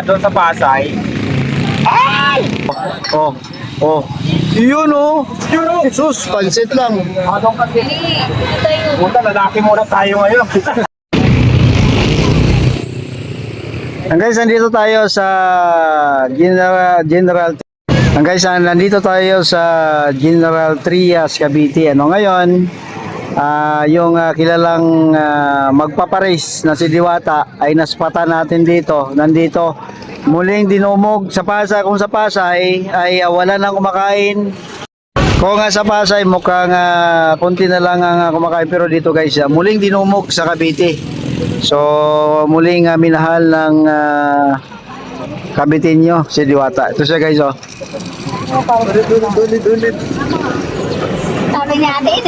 Doon sa Pasay. Ay! Oh, oh. Yun oh. Jesus, pansit lang. Doon kasi. Punta, lalaki muna tayo ngayon. Guys, nandito tayo sa General nandito tayo sa General Trias, Cavite. Ngayon, yung kilalang magpaparis na si Diwata ay naspata natin dito. Nandito, muling dinumog sa Pasay. Kung sa Pasay ay wala nang kumakain. Kung sa Pasay mukhang konti na lang ang kumakain. Pero dito guys, muling dinumog sa Cavite. So, muling minahal ng Caviteño si Diwata. Ito siya guys, oh. Dulit. Sabi niya din.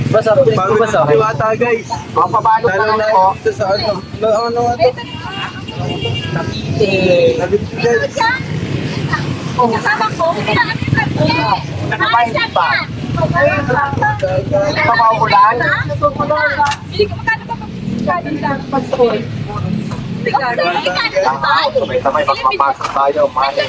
Basta, basta. Diwata guys. Papapalo na lang ako. Dito sa ano. Ano ito? Cavite. Kasama ko. Nakapain pa. Pamaulan. Hindi ko magkano pa pag-pagpag. Sabay-sabay magpapasok tayo. Mali.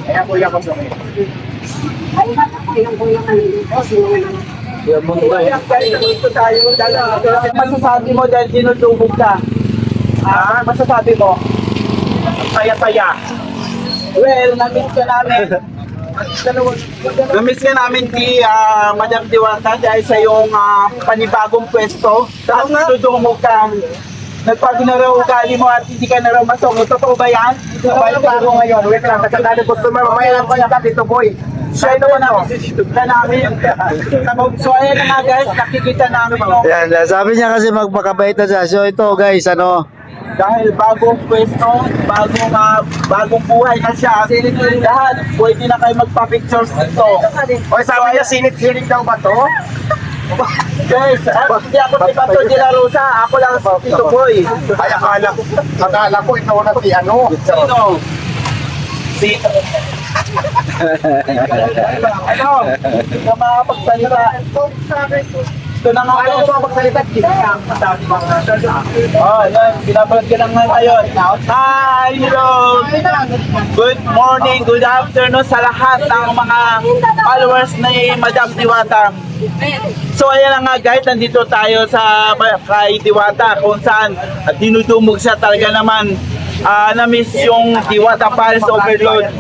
Kaya kuya ko sa masasabi mo dahil dinudubog ka? Masasabi mo? Saya-saya. Well, na-miss ka namin. Na-miss ka namin di Madam Diwata dahil sa iyong panibagong pwesto. At dinudubog ka. Nagpagod na raw ugali mo at hindi ka na raw masong. Totoo ba yan? Balik pa ako ngayon. Wait lang, kasi dali customer. Mamaya lang ko yung dito boy. So ito mo na namin. So ayan na nga guys, nakikita namin yung Yan, sabi niya kasi magpakabait na siya. So ito guys, dahil bagong pwesto, bagong buhay na siya. Sinit-sinit lahat. Pwede na kayo magpa-pictures dito. O sabi niya, sinit-sinit daw ba to? Guys, hindi ako si Pato de la Rosa. Ako lang si Tito Boy. Ay, akala ko ito na si ano. Sino? Si... ano? Ito makapagsalita. Ito na nga ako makapagsalita. Oh, yan. Pinapalag ka lang ngayon. Hi, hello. Good morning, good afternoon sa lahat ng mga followers ni Madam Diwata. So ayan na nga guys, nandito tayo sa kay Diwata kung saan dinudumog siya talaga naman. Na-miss yung Diwata Paris Overload.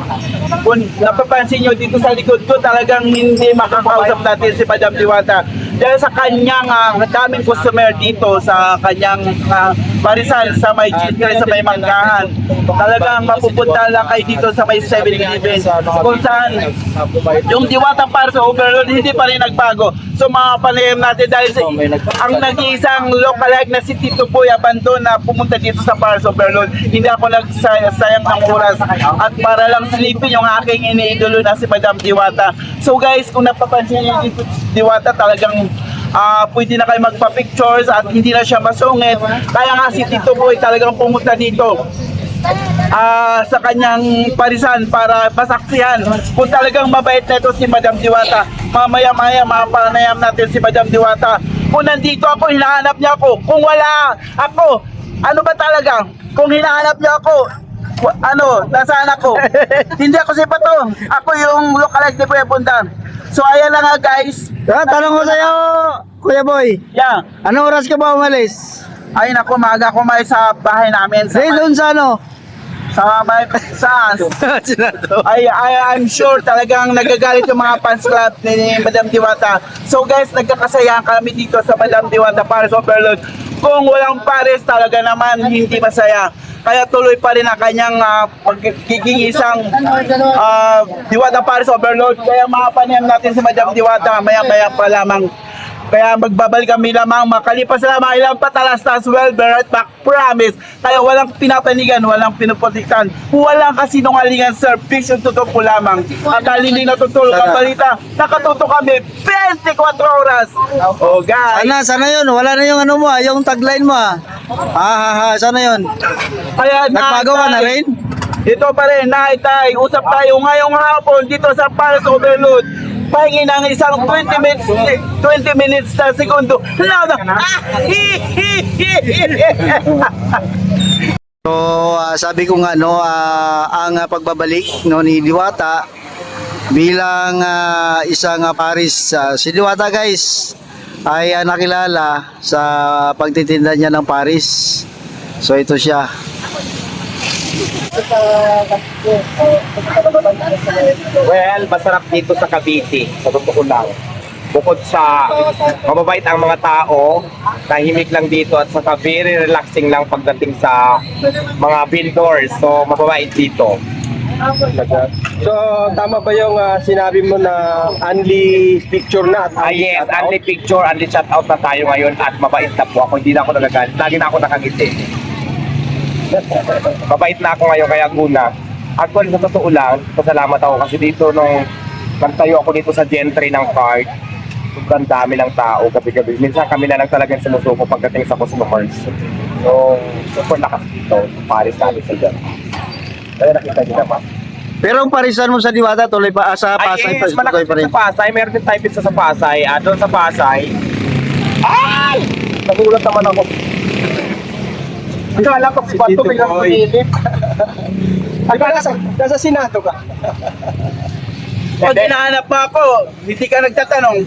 Kung napapansin nyo dito sa likod ko, talagang hindi makakausap natin si Madam Diwata. Dahil sa kanyang daming customer dito sa kanyang parisan sa may G3, sa may Manggahan. Talagang mapupunta lang kayo dito sa may 7-Eleven kung saan yung Diwata Paris Overload hindi pa rin nagbago. So mga panayam natin dahil ang nag-iisang lookalike na si Tito Boy Abandon na pumunta dito sa Paris Overload. Hindi ako nagsayang ng oras at para lang silipin yung aking iniidolo na si Madam Diwata. So guys, kung napapansin niyo dito si Diwata, talagang pwede na kayo magpa-pictures at hindi na siya masungit. Kaya nga si Tito Boy talagang pumunta dito sa kanyang parisan para masaksihan kung talagang mabait na ito si Madam Diwata. Mamaya-maya mapanayam natin si Madam Diwata. Kung nandito ako, hinahanap niya ako. Kung wala ako, ano ba talaga? Kung hinahanap niya ako, nasaan ako? Hindi ako si Pato. Ako yung lookalike ni Kuya Bundan. So ayan lang nga guys. tanong ko sa'yo, Kuya Boy. Yeah. Anong oras ka ba umalis? Ay naku, maaga ako may sa bahay namin. Doon sa Sa may saan? I'm sure talagang nagagalit yung mga fans club ni Madam Diwata. So guys, nagkakasayahan kami dito sa Madam Diwata Paris Overload. Kung walang Paris, talaga naman hindi masaya. Kaya tuloy pa rin ang kanyang pagiging isang Diwata Paris Overload. Kaya mapanayam natin si Madam Diwata maya-maya pa lamang. Kaya magbabalik kami lamang makalipas na mga ilang patalastas. Well, be right back, promise. Kaya walang pinapanigan, walang pinupotikan, walang kasinungalingan, sir. Fiction, totoo po lamang. At hindi natutulog ang balita. Nakatuto kami 24 oras. Oh, guys. Sana yun. Wala na yung ano mo, yung tagline mo. Sana yun. Kaya Nagpagawa na rin? Ito pa rin, naitay, usap tayo ngayong hapon dito sa Paris Overload. Pahingi ng isang 20 minutes sa segundo. So, sabi ko nga, no, ang pagbabalik no, ni Diwata bilang isang Paris. Si Diwata, guys, ay nakilala sa pagtitinda niya ng Paris. So, ito siya. Well, masarap dito sa Cavite, sa totoo lang. Bukod sa mababait ang mga tao, tahimik lang dito at saka very relaxing lang pagdating sa mga vendors. So, mababait dito. So, tama ba yung sinabi mo na only picture na at Yes, only picture, only chat out na tayo ngayon at mabait na po ako. Hindi na ako nagagalit. Lagi na ako nakangiti. Mabait na ako ngayon kaya guna. Actually, sa totoo lang, pasalamat ako kasi dito nung nagtayo ako dito sa gentry ng card, sobrang dami ng tao gabi-gabi. Minsan kami na lang talagang sumusuko pagdating sa customers. So, super lakas dito. Paris natin sa dyan. Kaya nakita niyo naman. Pero ang parisan mo sa Diwata, tuloy pa sa Pasay. Ay, yes, malaki tuloy pa rin. sa Pasay. Meron din tayo pizza sa Pasay. Doon sa Pasay. Ay! Nagulat naman ako. Akala ko si Bato biglang sumilip. nasa Senado ka? Pag hinahanap mo ako, hindi ka nagtatanong.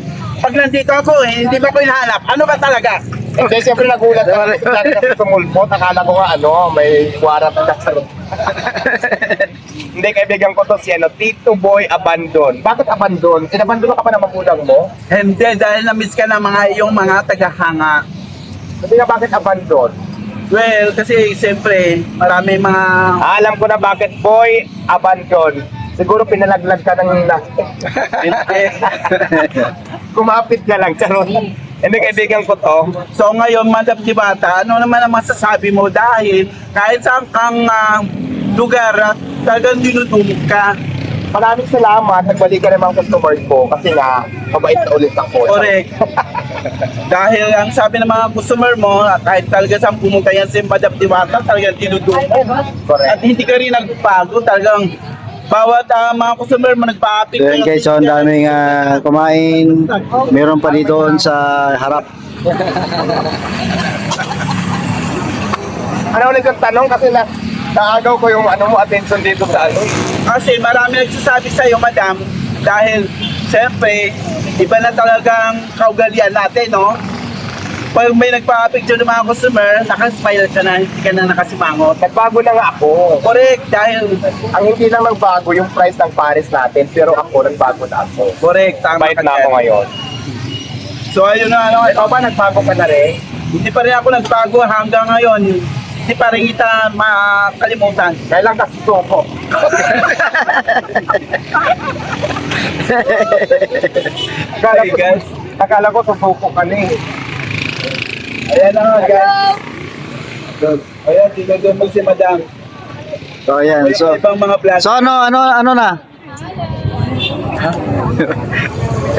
Pag nandito ako, hindi ba ko hinahanap? Ano ba talaga? Hindi, siyempre nagulat ako. Kasi sumulpot. Akala ko nga may warap na sa Hindi, kaibigan ko to si Tito Boy Abandon. Bakit abandon? Inabandon ka pa ng magulang mo? Hindi, dahil na-miss ka ng yung mga tagahanga. Hindi nga bakit abandon? Well, kasi siyempre, marami mga... Alam ko na bakit Boy Abandon. Siguro pinalaglag ka ng kumapit ka lang, charot. Hindi, kaibigan ko to. So ngayon, Madam Diwata, ano naman ang masasabi mo? Dahil kahit saan kang lugar at talagang dinudumog ka. Maraming salamat. Nagbalik ka naman customer ko kasi nga, mabait na ulit ako. Correct. Dahil ang sabi ng mga customer mo, kahit talaga saan pumunta yan si Madam Diwata, talagang dinudumog. At hindi ka rin nagbago, talagang bawat mga customer mo nagpa-apik. Ayan guys, so ang daming kumain. Meron pa dito sa harap. Ano ulit yung tanong kasi naagaw ko yung attention dito sa Kasi marami nagsasabi sa iyo, Madam, dahil siyempre, iba na talagang kaugalian natin, no? Pag may nagpa-picture ng mga customer, nakasmile ka na, hindi ka na nakasimangot. Nagbago na nga ako. Correct, dahil Ang hindi lang nagbago yung price ng Paris natin, pero ako nagbago na ako. correct, tama Bait ka na ako dyan. ngayon. So ayun na, Ikaw ba nagbago ka na rin? hindi pa rin ako nagbago hanggang ngayon. Hindi pa rin kita makalimutan. Kailan ka susuko? Hey, guys. Akala ko susuko ka na eh. Ayan na nga, guys. Ayan, dinudumog si Madam. So ayan, so Ibang mga plastic. so ano na?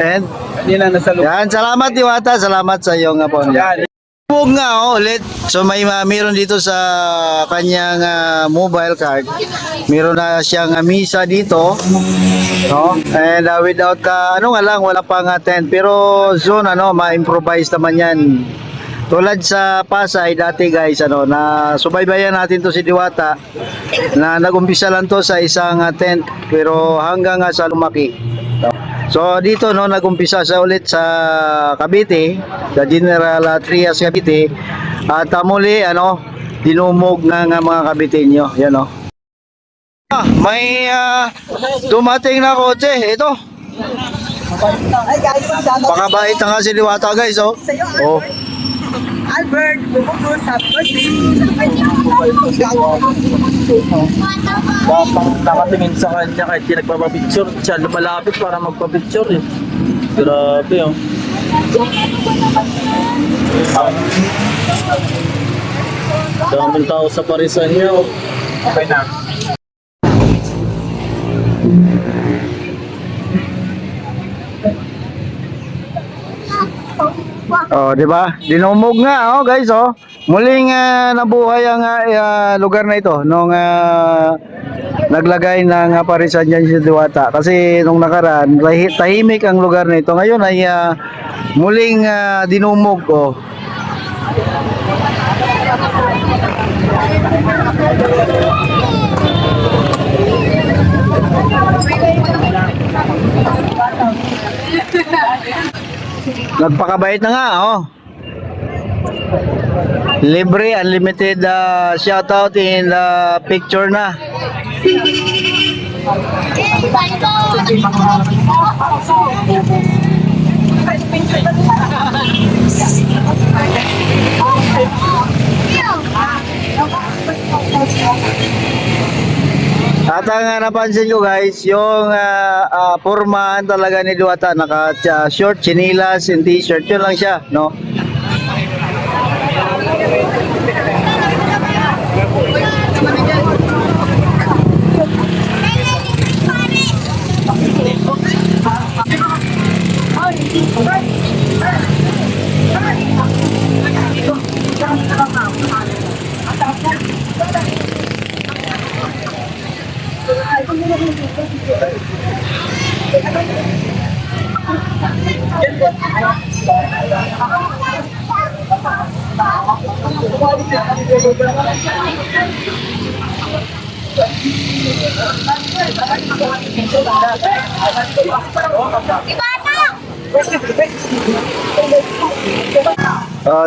And Hindi na nasa loob. yan, salamat Diwata, salamat sa iyong phone. Yan. Huwag nga ulit. So meron dito sa kanyang mobile card. Meron na siyang misa dito. No? And without wala pang tent. Pero soon ma-improvise naman 'yan. Tulad sa Pasay dati guys, na subaybayan natin to si Diwata na nagumpisa lang to sa isang tent pero hanggang sa lumaki. So dito nagumpisa sa ulit sa Cavite, sa General Trias Cavite at muli dinumog ng mga Caviteño, yan may dumating na kotse, ito. Baka bait na nga si Diwata guys, oh. Albert, bubukos, happy birthday. Nakatingin sa kanya kahit di nagpapapicture, siya lumalapit para magpapicture eh. Grabe oh. Daming tao sa parisan niyo. Okay na. Oh, di ba? Dinumog nga, oh, guys, oh. Muling nabuhay ang lugar na ito nung naglagay ng parisan diyan si Diwata. Kasi nung nakaraan, tahimik ang lugar na ito. Ngayon ay muling dinumog, oh. Nagpakabait na nga, oh. Libre, unlimited shoutout in the picture na. At ang napansin ko guys, yung pormahan talaga ni Diwata, naka short, chinilas, and t-shirt, yun lang siya, no?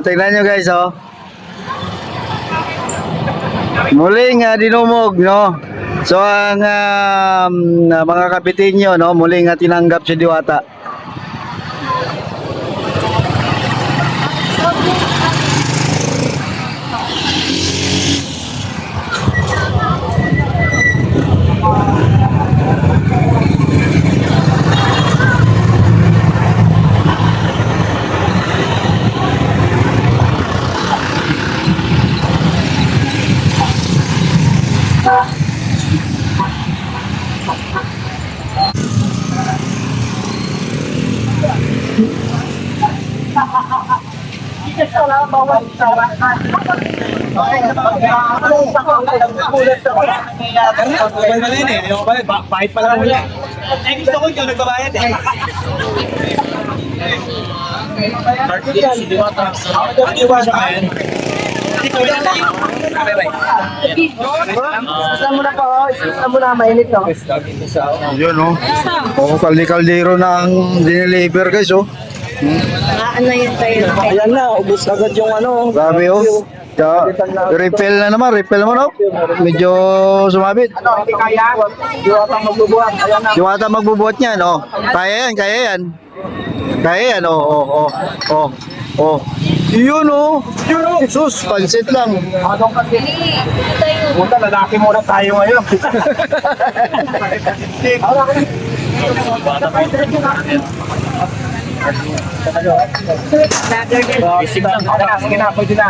Tingnan nyo guys, oh. Muling dinumog, no? So ang mga kapitinyo, no, muling tinanggap si Diwata. Pahit pa lang ulit. Eh, gusto ko ikaw nagbabayad eh. Si Diwata. Ang Diwata ka yan. Isa mo na po, isa mo na, mainit no? Yun, oh. Oh, kaldi-kaldero na ang dineliver guys, oh. Ano yun tayo? Ayan na, ubus agad yung ano. Grabe, oh. Refill na naman, refill mo, no? Medyo sumabit. Ano, hindi kaya? Diwata magbubuhat. Ayan na. Diwata magbubuhat niyan, oh. Kaya yan, kaya yan. Kaya yan, oh, oh, oh, oh, oh. Yun, oh. Sus, pansit lang. Anong kasi? Puta, lalaki muna tayo ngayon. Sige na, pwede na.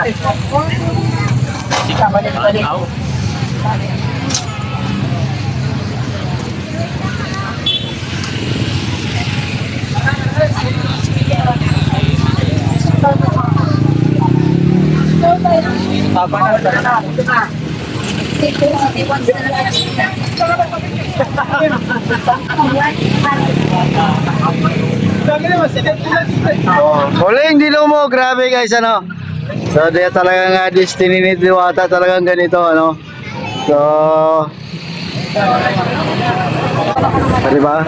Huling dilo mo, grabe guys, ano. So, di talagang destiny ni Diwata talagang ganito, ano. So, diba?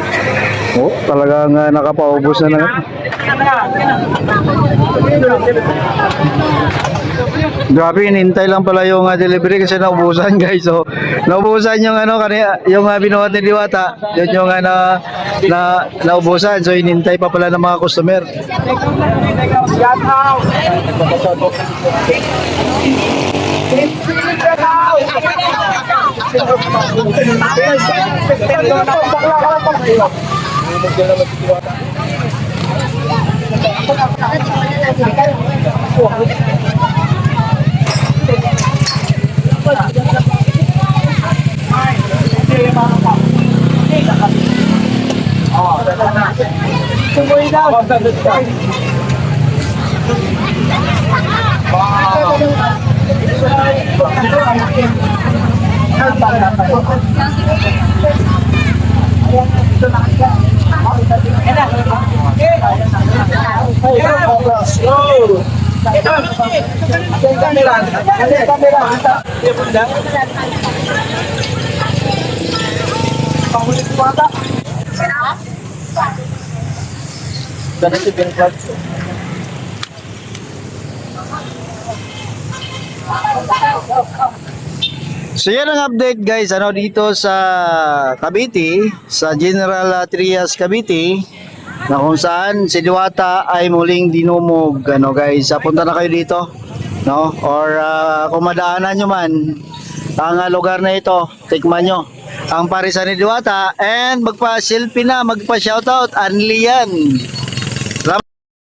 Oh, talagang nakapaubos na naman. Grabe, hinintay lang pala yung delivery kasi naubusan guys. So, naubusan yung yung binuhat ni Diwata. Yun yung naubusan. So, hinintay pa pala ng mga customer. So yan ang update guys, ano dito sa Cavite, sa General Trias Cavite, na kung saan si Diwata ay muling dinumog, ano guys, punta na kayo dito, no? Or kung madaanan nyo man ang lugar na ito, tikman nyo ang parisan ni Diwata and magpa-selfie na, magpa-shoutout, Anli yan.